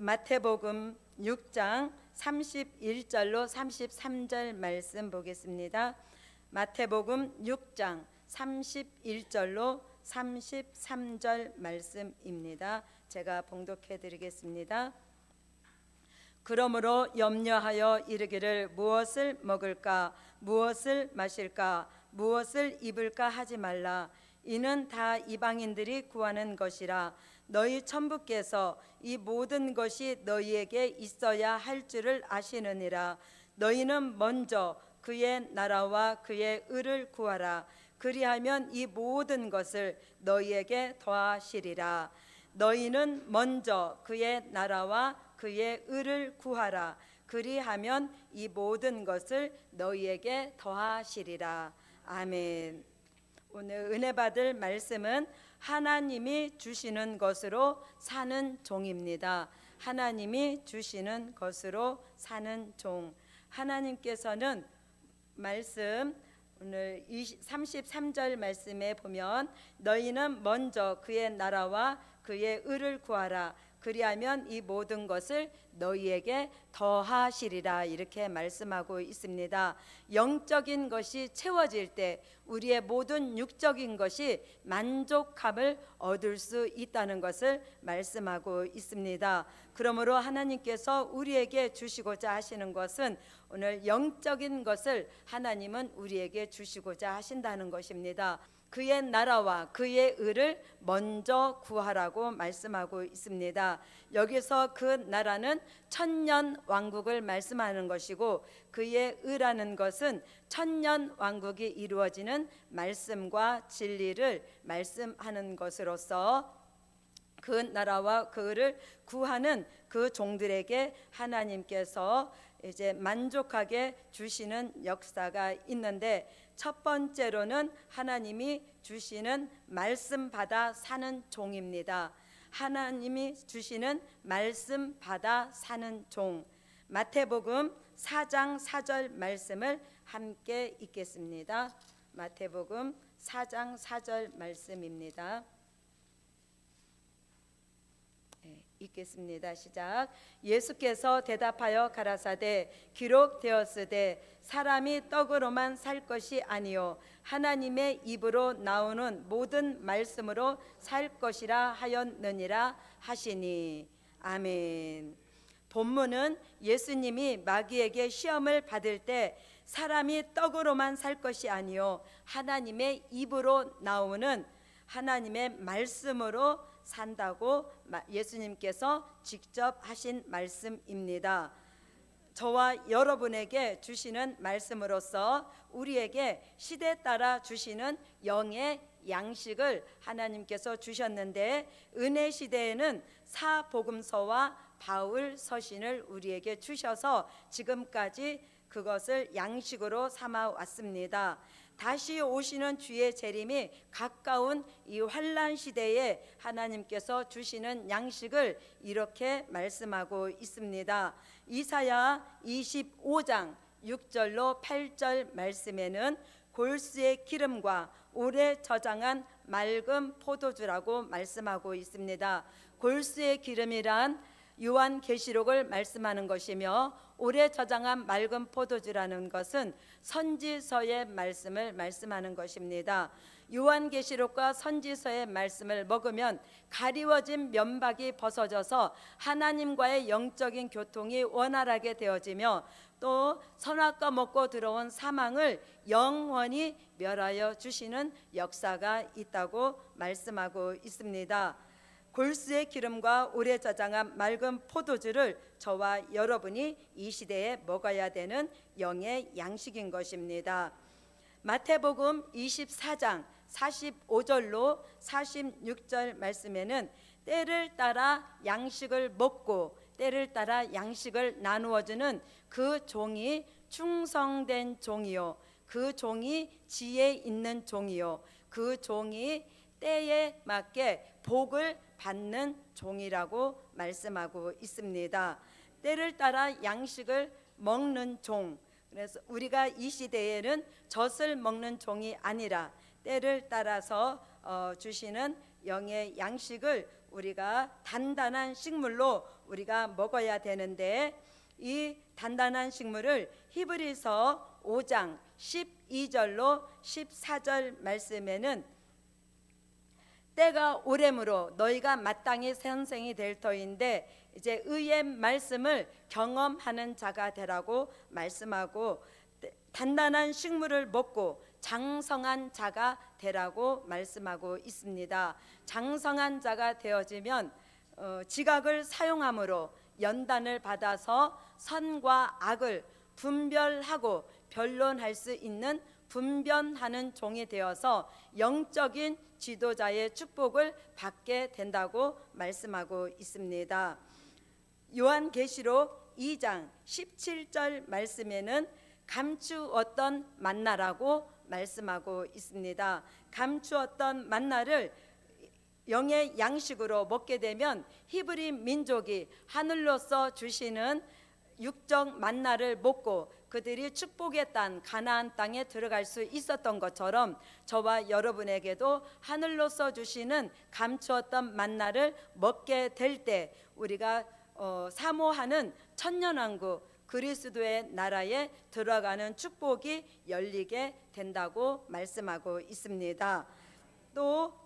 마태복음 6장 31절로 33절 말씀 보겠습니다. 마태복음 6장 31절로 33절 말씀입니다. 제가 봉독해 드리겠습니다. 그러므로 염려하여 이르기를 무엇을 먹을까 무엇을 마실까 무엇을 입을까 하지 말라. 이는 다 이방인들이 구하는 것이라. 너희 천부께서 이 모든 것이 너희에게 있어야 할 줄을 아시느니라. 너희는 먼저 그의 나라와 그의 의를 구하라. 그리하면 이 모든 것을 너희에게 더하시리라. 너희는 먼저 그의 나라와 그의 의를 구하라. 그리하면 이 모든 것을 너희에게 더하시리라. 아멘. 오늘 은혜 받을 말씀은 하나님이 주시는 것으로 사는 종입니다. 하나님이 주시는 것으로 사는 종. 하나님께서는 말씀 오늘 33절 말씀에 보면 너희는 먼저 그의 나라와 그의 의를 구하라. 그리하면 이 모든 것을 너희에게 더하시리라 이렇게 말씀하고 있습니다. 영적인 것이 채워질 때 우리의 모든 육적인 것이 만족함을 얻을 수 있다는 것을 말씀하고 있습니다. 그러므로 하나님께서 우리에게 주시고자 하시는 것은 오늘 영적인 것을 하나님은 우리에게 주시고자 하신다는 것입니다. 그의 나라와 그의 의를 먼저 구하라고 말씀하고 있습니다. 여기서 그 나라는 천년 왕국을 말씀하는 것이고 그의 의라는 것은 천년 왕국이 이루어지는 말씀과 진리를 말씀하는 것으로서 그 나라와 그 의를 구하는 그 종들에게 하나님께서 이제 만족하게 주시는 역사가 있는데, 첫 번째로는 하나님이 주시는 말씀 받아 사는 종입니다. 하나님이 주시는 말씀 받아 사는 종. 마태복음 4장 4절 말씀을 함께 읽겠습니다. 마태복음 4장 4절 말씀입니다. 읽겠습니다. 시작. 예수께서 대답하여 가라사대 기록되었으되 사람이 떡으로만 살 것이 아니요 하나님의 입으로 나오는 모든 말씀으로 살 것이라 하였느니라 하시니. 아멘. 본문은 예수님이 마귀에게 시험을 받을 때 사람이 떡으로만 살 것이 아니요 하나님의 입으로 나오는 하나님의 말씀으로 산다고 예수님께서 직접 하신 말씀입니다. 저와 여러분에게 주시는 말씀으로서 우리에게 시대 따라 주시는 영의 양식을 하나님께서 주셨는데, 은혜 시대에는 사복음서와 바울 서신을 우리에게 주셔서 지금까지 그것을 양식으로 삼아 왔습니다. 다시 오시는 주의 재림이 가까운 이 환난 시대에 하나님께서 주시는 양식을 이렇게 말씀하고 있습니다. 이사야 25장 6절로 8절 말씀에는 골수의 기름과 오래 저장한 맑은 포도주라고 말씀하고 있습니다. 골수의 기름이란 요한계시록을 말씀하는 것이며, 오래 저장한 맑은 포도주라는 것은 선지서의 말씀을 말씀하는 것입니다. 요한계시록과 선지서의 말씀을 먹으면 가리워진 면박이 벗어져서 하나님과의 영적인 교통이 원활하게 되어지며, 또 선악과 먹고 들어온 사망을 영원히 멸하여 주시는 역사가 있다고 말씀하고 있습니다. 골수의 기름과 오래 저장한 맑은 포도주를 저와 여러분이 이 시대에 먹어야 되는 영의 양식인 것입니다. 마태복음 24장 45절로 46절 말씀에는 때를 따라 양식을 먹고 때를 따라 양식을 나누어주는 그 종이 충성된 종이요 그 종이 지혜 있는 종이요 그 종이 때에 맞게 복을 받는 종이라고 말씀하고 있습니다. 때를 따라 양식을 먹는 종. 그래서 우리가 이 시대에는 젖을 먹는 종이 아니라 때를 따라서 주시는 영의 양식을 우리가 단단한 식물로 우리가 먹어야 되는데, 이 단단한 식물을 히브리서 5장 12절로 14절 말씀에는 때가 오래므로 너희가 마땅히 선생이 될 터인데 이제 의의 말씀을 경험하는 자가 되라고 말씀하고, 단단한 식물을 먹고 장성한 자가 되라고 말씀하고 있습니다. 장성한 자가 되어지면 지각을 사용함으로 연단을 받아서 선과 악을 분별하고 변론할 수 있는 분변하는 종이 되어서 영적인 지도자의 축복을 받게 된다고 말씀하고 있습니다. 요한계시록 2장 17절 말씀에는 감추었던 만나라고 말씀하고 있습니다. 감추었던 만나를 영의 양식으로 먹게 되면 히브리 민족이 하늘로서 주시는 육적 만나를 먹고 그들이 축복의 땅 가나안 땅에 들어갈 수 있었던 것처럼 저와 여러분에게도 하늘로서 주시는 감추었던 만나를 먹게 될 때 우리가 사모하는 천년왕국 그리스도의 나라에 들어가는 축복이 열리게 된다고 말씀하고 있습니다. 또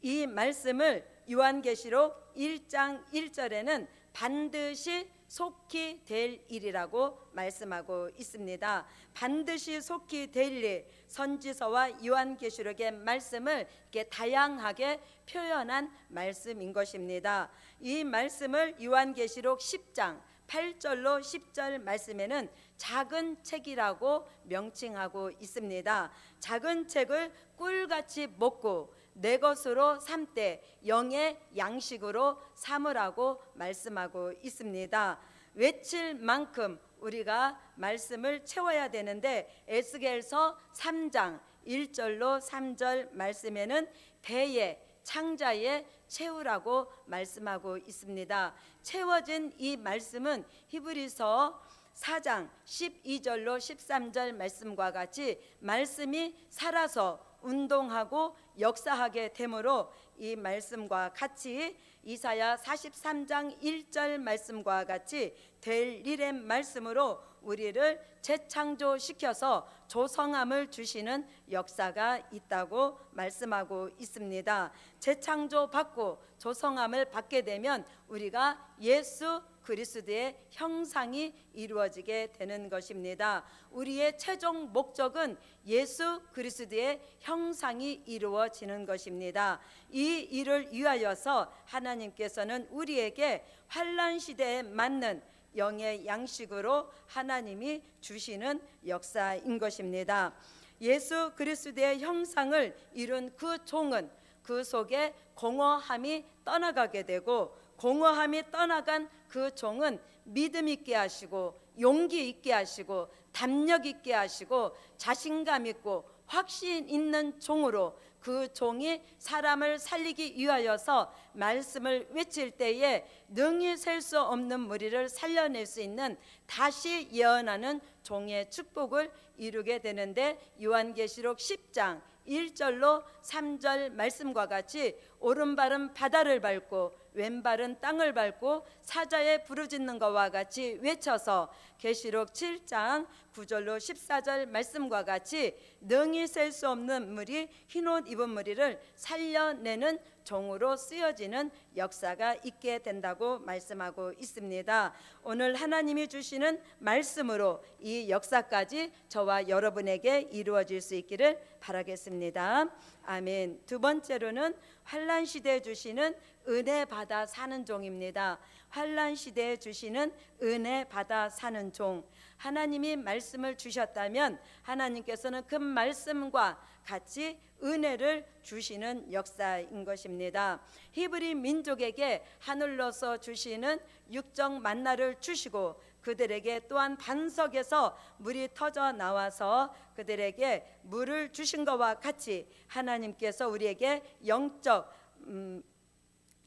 이 말씀을 요한계시록 1장 1절에는 반드시 속히 될 일이라고 말씀하고 있습니다. 반드시 속히 될 일, 선지서와 요한계시록의 말씀을 이렇게 다양하게 표현한 말씀인 것입니다. 이 말씀을 요한계시록 10장 8절로 10절 말씀에는 작은 책이라고 명칭하고 있습니다. 작은 책을 꿀같이 먹고 내 것으로 삼되 영의 양식으로 삼으라고 말씀하고 있습니다. 외칠 만큼 우리가 말씀을 채워야 되는데 에스겔서 3장 1절로 3절 말씀에는 배에 창자에 채우라고 말씀하고 있습니다. 채워진 이 말씀은 히브리서 4장 12절로 13절 말씀과 같이 말씀이 살아서 운동하고 역사하게 되므로 이 말씀과 같이 이사야 43장 1절 말씀과 같이 될 일의 말씀으로 우리를 재창조시켜서 조성함을 주시는 역사가 있다고 말씀하고 있습니다. 재창조받고 조성함을 받게 되면 우리가 예수 그리스도의 형상이 이루어지게 되는 것입니다. 우리의 최종 목적은 예수 그리스도의 형상이 이루어지는 것입니다. 이 일을 위하여서 하나님께서는 우리에게 환난 시대에 맞는 영의 양식으로 하나님이 주시는 역사인 것입니다. 예수 그리스도의 형상을 이룬 그 종은 그 속에 공허함이 떠나가게 되고, 공허함이 떠나간 그 종은 믿음 있게 하시고 용기 있게 하시고 담력 있게 하시고 자신감 있고 확신 있는 종으로, 그 종이 사람을 살리기 위하여서 말씀을 외칠 때에 능히 셀 수 없는 무리를 살려낼 수 있는 다시 예언하는 종의 축복을 이루게 되는데, 요한계시록 10장 1절로 3절 말씀과 같이 오른발은 바다를 밟고 왼발은 땅을 밟고 사자에 부르짖는 것과 같이 외쳐서 계시록 7장 9절로 14절 말씀과 같이 능히 셀 수 없는 무리, 흰옷 입은 무리를 살려내는 종으로 쓰여지는 역사가 있게 된다고 말씀하고 있습니다. 오늘 하나님이 주시는 말씀으로 이 역사까지 저와 여러분에게 이루어질 수 있기를 바라겠습니다. 아멘. 두 번째로는 환난 시대에 주시는 은혜 받아 사는 종입니다. 환난 시대에 주시는 은혜 받아 사는 종. 하나님이 말씀을 주셨다면 하나님께서는 그 말씀과 같이 은혜를 주시는 역사인 것입니다. 히브리 민족에게 하늘로서 주시는 육적 만나를 주시고 그들에게 또한 반석에서 물이 터져 나와서 그들에게 물을 주신 것과 같이 하나님께서 우리에게 영적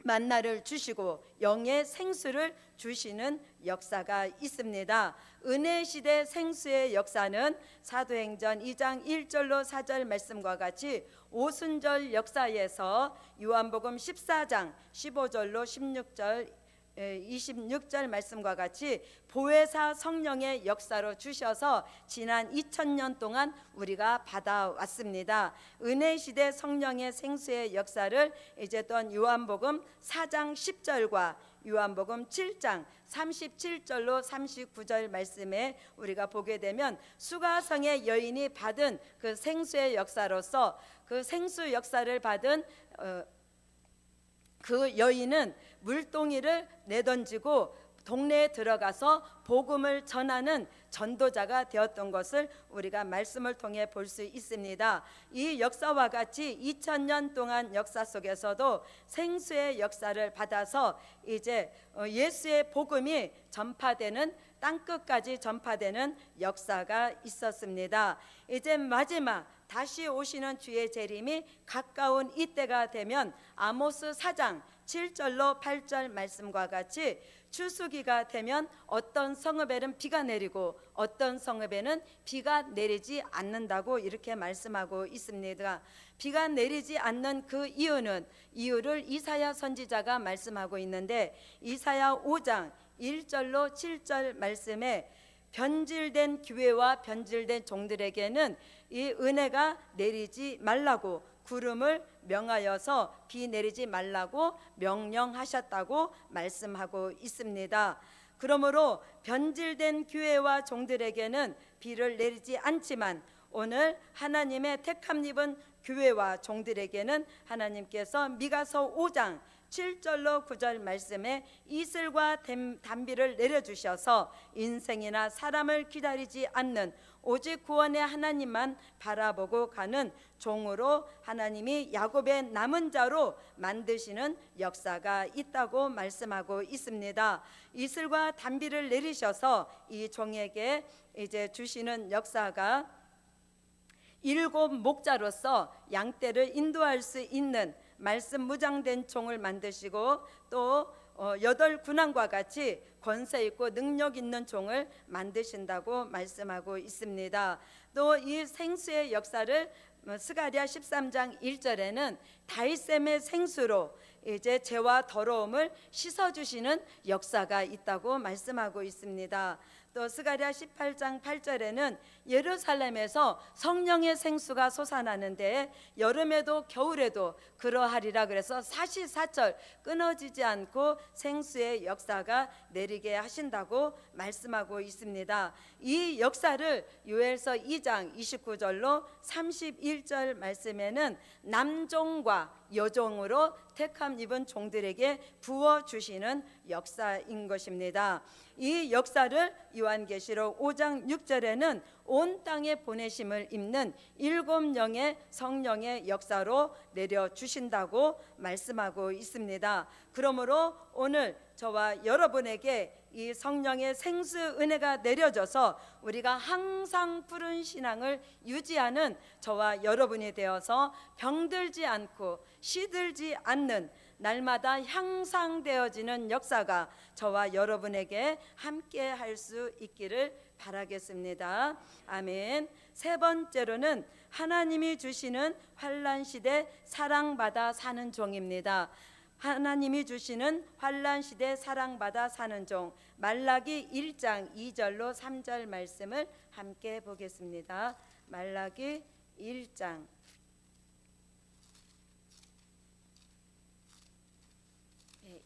만나를 주시고 영의 생수를 주시는 역사가 있습니다. 은혜 시대 생수의 역사는 사도행전 2장 1절로 4절 말씀과 같이 오순절 역사에서 요한복음 14장 15절로 16절 26절 말씀과 같이 보혜사 성령의 역사로 주셔서 지난 2000년 동안 우리가 받아왔습니다. 은혜 시대 성령의 생수의 역사를 이제 또 요한복음 4장 10절과 요한복음 7장 37절로 39절 말씀에 우리가 보게 되면 수가성의 여인이 받은 그 생수의 역사로서 그 생수 역사를 받은 그 여인은 물동이를 내던지고 동네에 들어가서 복음을 전하는 전도자가 되었던 것을 우리가 말씀을 통해 볼 수 있습니다. 이 역사와 같이 2000년 동안 역사 속에서도 생수의 역사를 받아서 이제 예수의 복음이 전파되는 땅끝까지 전파되는 역사가 있었습니다. 이제 마지막 다시 오시는 주의 재림이 가까운 이때가 되면 아모스 4장 7절로 8절 말씀과 같이 추수기가 되면 어떤 성읍에는 비가 내리고 어떤 성읍에는 비가 내리지 않는다고 이렇게 말씀하고 있습니다. 비가 내리지 않는 그 이유를 이사야 선지자가 말씀하고 있는데 이사야 5장 1절로 7절 말씀에 변질된 교회와 변질된 종들에게는 이 은혜가 내리지 말라고 구름을 명하여서 비 내리지 말라고 명령하셨다고 말씀하고 있습니다. 그러므로 변질된 교회와 종들에게는 비를 내리지 않지만 오늘 하나님의 택함 입은 교회와 종들에게는 하나님께서 미가서 5장 7절로 9절 말씀에 이슬과 단비를 내려주셔서 인생이나 사람을 기다리지 않는 오직 구원의 하나님만 바라보고 가는 종으로 하나님이 야곱의 남은 자로 만드시는 역사가 있다고 말씀하고 있습니다. 이슬과 단비를 내리셔서 이 종에게 이제 주시는 역사가 7 목자로서 양떼를 인도할 수 있는 말씀 무장된 종을 만드시고 또 8 군왕과 같이 권세 있고 능력 있는 종을 만드신다고 말씀하고 있습니다. 또 이 생수의 역사를 스가랴 13장 1절에는 다윗샘의 생수로 이제 죄와 더러움을 씻어주시는 역사가 있다고 말씀하고 있습니다. 또 스가랴 18장 8절에는 예루살렘에서 성령의 생수가 솟아나는데 여름에도 겨울에도 그러하리라 그래서 사시사철 끊어지지 않고 생수의 역사가 내리게 하신다고 말씀하고 있습니다. 이 역사를 요엘서 2장 29절로 31절 말씀에는 남종과 여종으로 택함 입은 종들에게 부어주시는 역사인 것입니다. 이 역사를 요한계시록 5장 6절에는 온 땅에 보내심을 입는 7영의 성령의 역사로 내려주신다고 말씀하고 있습니다. 그러므로 오늘 저와 여러분에게 이 성령의 생수 은혜가 내려져서 우리가 항상 푸른 신앙을 유지하는 저와 여러분이 되어서 병들지 않고 시들지 않는 날마다 향상되어지는 역사가 저와 여러분에게 함께 할 수 있기를 바라겠습니다. 아멘. 세 번째로는 하나님이 주시는 환난 시대 사랑받아 사는 종입니다. 하나님이 주시는 환난 시대 사랑받아 사는 종, 말라기 1장 2절로 3절 말씀을 함께 보겠습니다. 말라기 1장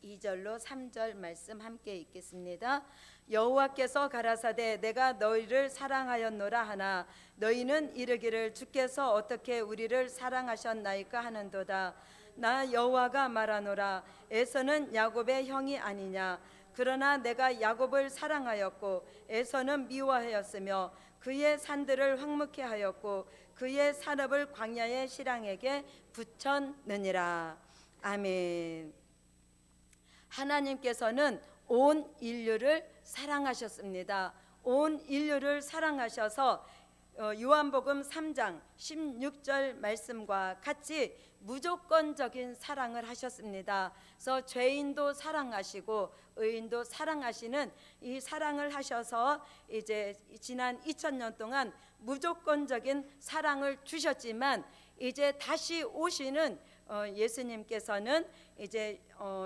2절로 3절 말씀 함께 읽겠습니다. 여호와께서 가라사대 내가 너희를 사랑하였노라 하나 너희는 이르기를 주께서 어떻게 우리를 사랑하셨나이까 하는도다. 나 여호와가 말하노라 에서는 야곱의 형이 아니냐. 그러나 내가 야곱을 사랑하였고 에서는 미워하였으며 그의 산들을 황무케 하였고 그의 산업을 광야의 실랑에게 붙였느니라. 아멘. 하나님께서는 온 인류를 사랑하셨습니다. 온 인류를 사랑하셔서 요한복음 3장 16절 말씀과 같이 무조건적인 사랑을 하셨습니다. 그래서 죄인도 사랑하시고 의인도 사랑하시는 이 사랑을 하셔서 이제 지난 2000년 동안 무조건적인 사랑을 주셨지만 이제 다시 오시는 예수님께서는 이제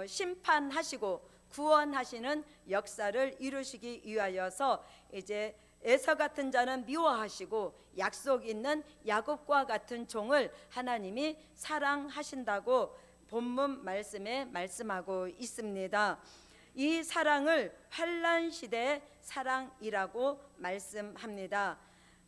심판하시고 구원하시는 역사를 이루시기 위하여서 이제 에서 같은 자는 미워하시고 약속 있는 야곱과 같은 종을 하나님이 사랑하신다고 본문 말씀에 말씀하고 있습니다. 이 사랑을 환난 시대의 사랑이라고 말씀합니다.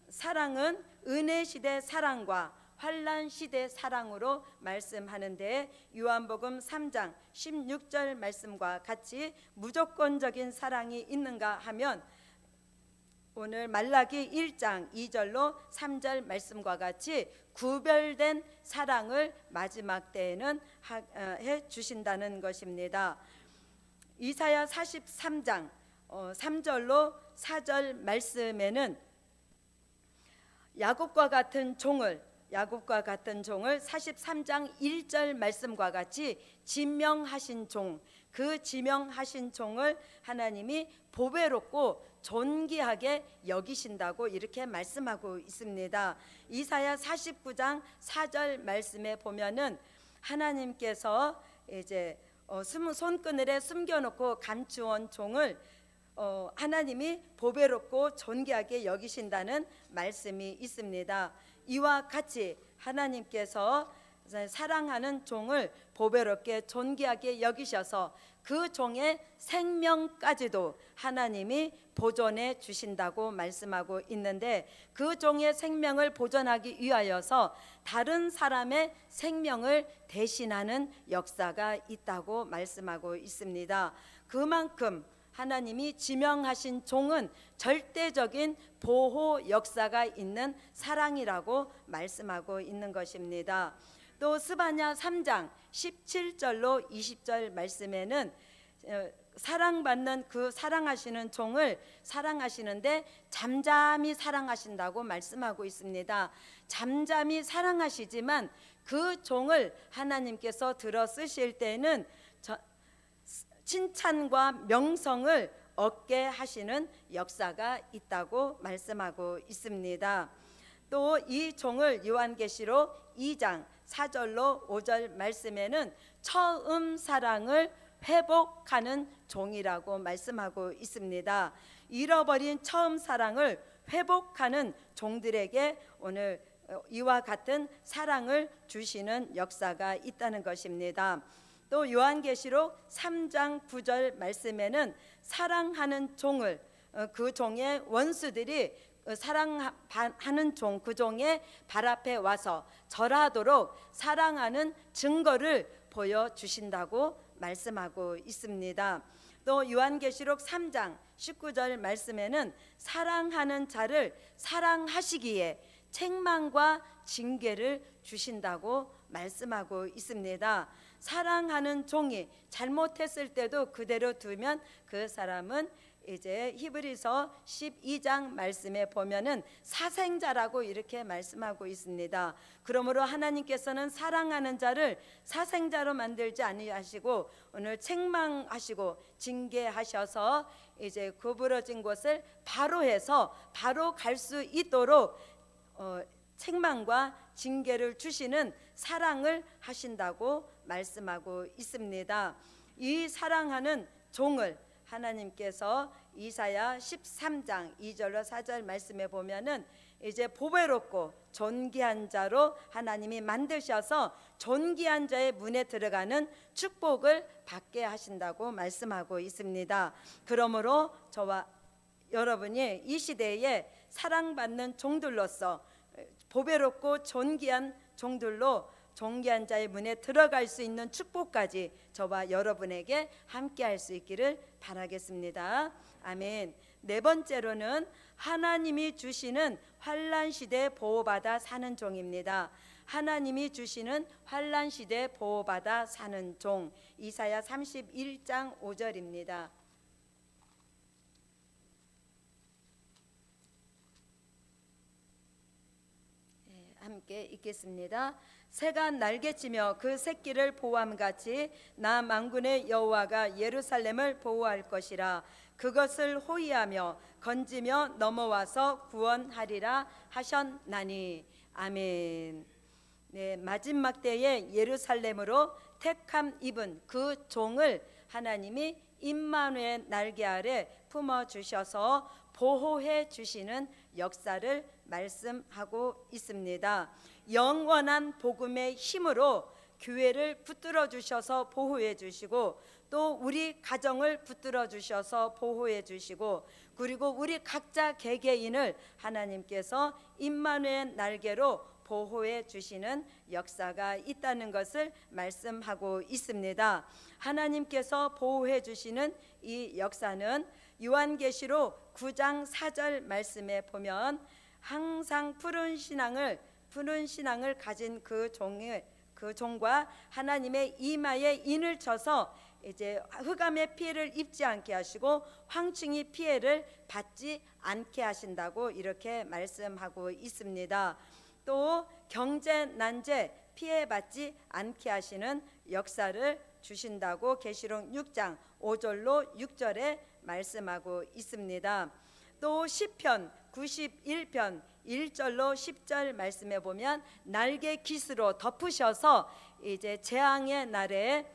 사랑은 은혜 시대 사랑과 환난 시대 사랑으로 말씀하는데, 요한복음 3장 16절 말씀과 같이 무조건적인 사랑이 있는가 하면 오늘 말라기 1장 2절로 3절 말씀과 같이 구별된 사랑을 마지막 때에는 해 주신다는 것입니다. 이사야 43장 3절로 4절 말씀에는 야곱과 같은 종을 43장 1절 말씀과 같이 지명하신 종, 그 지명하신 종을 하나님이 보배롭고 존귀하게 여기신다고 이렇게 말씀하고 있습니다. 이사야 49장 4절 말씀에 보면은 하나님께서 이제 손그늘에 숨겨놓고 감추온 종을 하나님이 보배롭고 존귀하게 여기신다는 말씀이 있습니다. 이와 같이 하나님께서 사랑하는 종을 보배롭게 존귀하게 여기셔서 그 종의 생명까지도 하나님이 보존해 주신다고 말씀하고 있는데, 그 종의 생명을 보존하기 위하여서 다른 사람의 생명을 대신하는 역사가 있다고 말씀하고 있습니다. 그만큼 하나님이 지명하신 종은 절대적인 보호 역사가 있는 사랑이라고 말씀하고 있는 것입니다. 또 스바냐 3장 17절로 20절 말씀에는 사랑받는 그 사랑하시는 종을 사랑하시는데 잠잠히 사랑하신다고 말씀하고 있습니다. 잠잠히 사랑하시지만 그 종을 하나님께서 들어 쓰실 때는 칭찬과 명성을 얻게 하시는 역사가 있다고 말씀하고 있습니다. 또 이 종을 요한계시록 2장 4절로 5절 말씀에는 처음 사랑을 회복하는 종이라고 말씀하고 있습니다. 잃어버린 처음 사랑을 회복하는 종들에게 오늘 이와 같은 사랑을 주시는 역사가 있다는 것입니다. 또 요한계시록 3장 9절 말씀에는 사랑하는 종을 그 종의 원수들이 사랑하는 종, 그 종의 발 앞에 와서 절하도록 사랑하는 증거를 보여주신다고 말씀하고 있습니다. 또 요한계시록 3장 19절 말씀에는 사랑하는 자를 사랑하시기에 책망과 징계를 주신다고 말씀하고 있습니다. 사랑하는 종이 잘못했을 때도 그대로 두면 그 사람은 이제 히브리서 12장 말씀에 보면은 사생자라고 이렇게 말씀하고 있습니다. 그러므로 하나님께서는 사랑하는 자를 사생자로 만들지 아니하시고 오늘 책망하시고 징계하셔서 이제 구부러진 곳을 바로 해서 바로 갈 수 있도록 책망과 징계를 주시는 사랑을 하신다고 말씀하고 있습니다. 이 사랑하는 종을 하나님께서 이사야 13장 2절로 4절 말씀에 보면은 이제 보배롭고 존귀한 자로 하나님이 만드셔서 존귀한 자의 문에 들어가는 축복을 받게 하신다고 말씀하고 있습니다. 그러므로 저와 여러분이 이 시대에 사랑받는 종들로서 보배롭고 존귀한 종들로 존귀한 자의 문에 들어갈 수 있는 축복까지 저와 여러분에게 함께 할 수 있기를 바라겠습니다. 아멘. 네 번째로는 하나님이 주시는 환난 시대 보호받아 사는 종입니다. 하나님이 주시는 환난 시대 보호받아 사는 종, 이사야 31장 5절입니다. 함께 읽겠습니다. 새가 날개치며 그 새끼를 보호함같이 나 만군의 여호와가 예루살렘을 보호할 것이라. 그것을 호위하며 건지며 넘어와서 구원하리라 하셨나니. 아멘. 네, 마지막 때에 예루살렘으로 택함 입은 그 종을 하나님이 임마누엘 날개 아래 품어 주셔서 보호해 주시는 역사를 말씀하고 있습니다. 영원한 복음의 힘으로 교회를 붙들어 주셔서 보호해 주시고, 또 우리 가정을 붙들어 주셔서 보호해 주시고, 그리고 우리 각자 개개인을 하나님께서 임마누엘 날개로 보호해 주시는 역사가 있다는 것을 말씀하고 있습니다. 하나님께서 보호해 주시는 이 역사는 요한계시록 9장 4절 말씀에 보면 항상 푸른 신앙을 가진 그 종과 하나님의 이마에 인을 쳐서 이제 흑암의 피해를 입지 않게 하시고 황충이 피해를 받지 않게 하신다고 이렇게 말씀하고 있습니다. 또 경제 난제 피해받지 않게 하시는 역사를 주신다고 계시록 6장 5절로 6절에 말씀하고 있습니다. 또 시편 91편 1절로 10절 말씀에 보면 날개 깃으로 덮으셔서 이제 재앙의 날에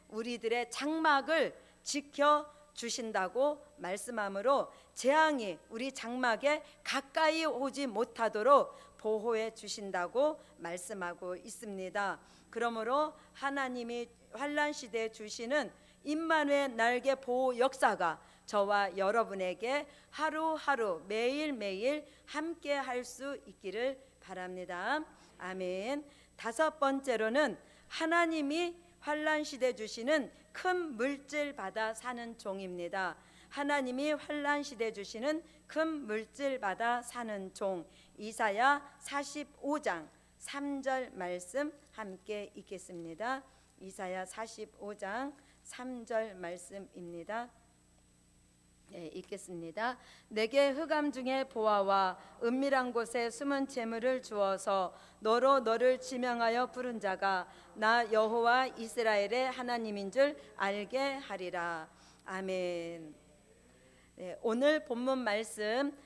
우리들의 장막을 지켜 주신다고 말씀하므로 재앙이 우리 장막에 가까이 오지 못하도록 보호해 주신다고 말씀하고 있습니다. 그러므로 하나님이 환난 시대에 주시는 임마누엘 날개 보호 역사가 저와 여러분에게 하루하루 매일매일 함께 할 수 있기를 바랍니다. 아멘. 다섯 번째로는 하나님이 환난 시대 주시는 큰 물질 받아 사는 종입니다. 하나님이 환난 시대 주시는 큰 물질 받아 사는 종, 이사야 45장 3절 말씀 함께 읽겠습니다. 이사야 45장 3절 말씀입니다. 읽겠습니다. 내게 흑암 중에 보아와 은밀한 곳에 숨은 재물을 주어서 너로 너를 지명하여 부른 자가 나 여호와 이스라엘의 하나님인 줄 알게 하리라. 아멘. 오늘 본문 말씀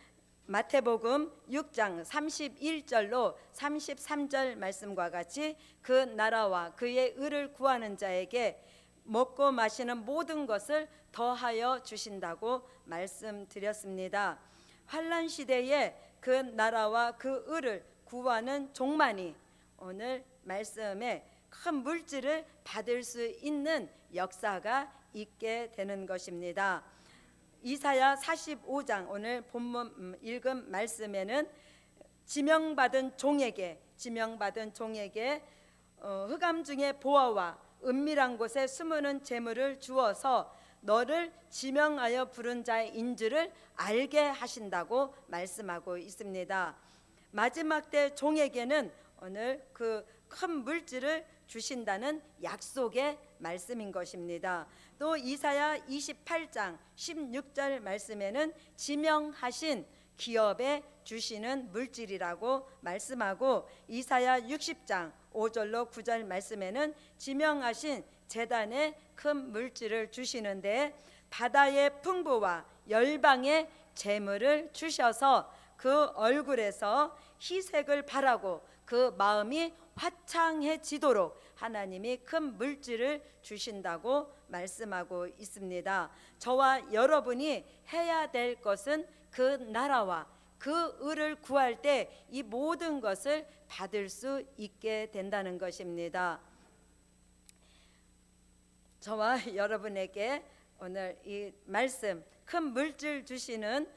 마태복음 6장 31절로 33절 말씀과 같이 그 나라와 그의 의를 구하는 자에게 먹고 마시는 모든 것을 더하여 주신다고 말씀드렸습니다. 환난 시대에 그 나라와 그 의를 구하는 종만이 오늘 말씀에 큰 물질을 받을 수 있는 역사가 있게 되는 것입니다. 이사야 45장 오늘 본문 읽은 말씀에는 지명받은 종에게 흑암 중에 보아와 은밀한 곳에 숨은 재물을 주어서 너를 지명하여 부른 자의 인줄을 알게 하신다고 말씀하고 있습니다. 마지막 때 종에게는 오늘 그 큰 물질을 주신다는 약속의 말씀인 것입니다. 또 이사야 28장 16절 말씀에는 지명하신 기업에 주시는 물질이라고 말씀하고, 이사야 60장 5절로 9절 말씀에는 지명하신 제단에 큰 물질을 주시는데 바다의 풍부와 열방의 재물을 주셔서 그 얼굴에서 희색을 바라고 그 마음이 화창해지도록 하나님이 큰 물질을 주신다고 말씀하고 있습니다. 저와 여러분이 해야 될 것은 그 나라와 그 의를 구할 때 이 모든 것을 받을 수 있게 된다는 것입니다. 저와 여러분에게 오늘 이 말씀, 큰 물질 주시는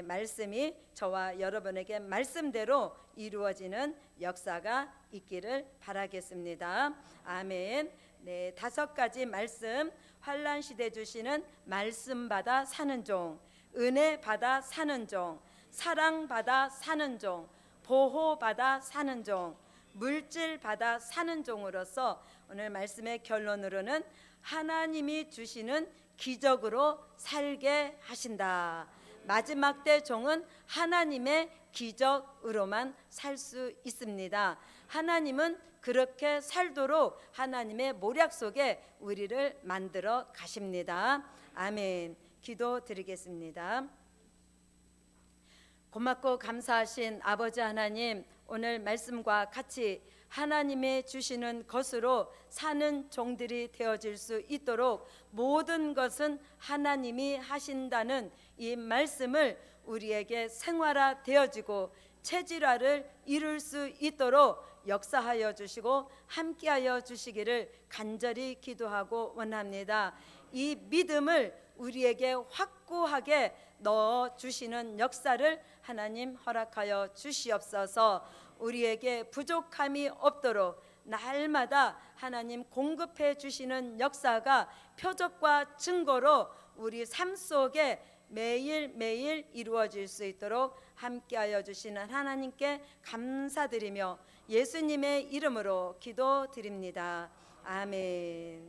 말씀이 저와 여러분에게 말씀대로 이루어지는 역사가 있기를 바라겠습니다. 아멘. 네, 5가지 말씀, 환난 시대 주시는 말씀 받아 사는 종, 은혜 받아 사는 종, 사랑 받아 사는 종, 보호 받아 사는 종, 물질 받아 사는 종으로서 오늘 말씀의 결론으로는 하나님이 주시는 기적으로 살게 하신다. 마지막 때 종은 하나님의 기적으로만 살 수 있습니다. 하나님은 그렇게 살도록 하나님의 모략 속에 우리를 만들어 가십니다. 아멘. 기도드리겠습니다. 고맙고 감사하신 아버지 하나님, 오늘 말씀과 같이 하나님의 주시는 것으로 사는 종들이 되어질 수 있도록 모든 것은 하나님이 하신다는 이 말씀을 우리에게 생활화 되어지고 체질화를 이룰 수 있도록 역사하여 주시고 함께하여 주시기를 간절히 기도하고 원합니다. 이 믿음을 우리에게 확고하게 넣어 주시는 역사를 하나님 허락하여 주시옵소서. 우리에게 부족함이 없도록 날마다 하나님 공급해 주시는 역사가 표적과 증거로 우리 삶 속에 매일매일 이루어질 수 있도록 함께하여 주시는 하나님께 감사드리며 예수님의 이름으로 기도드립니다. 아멘.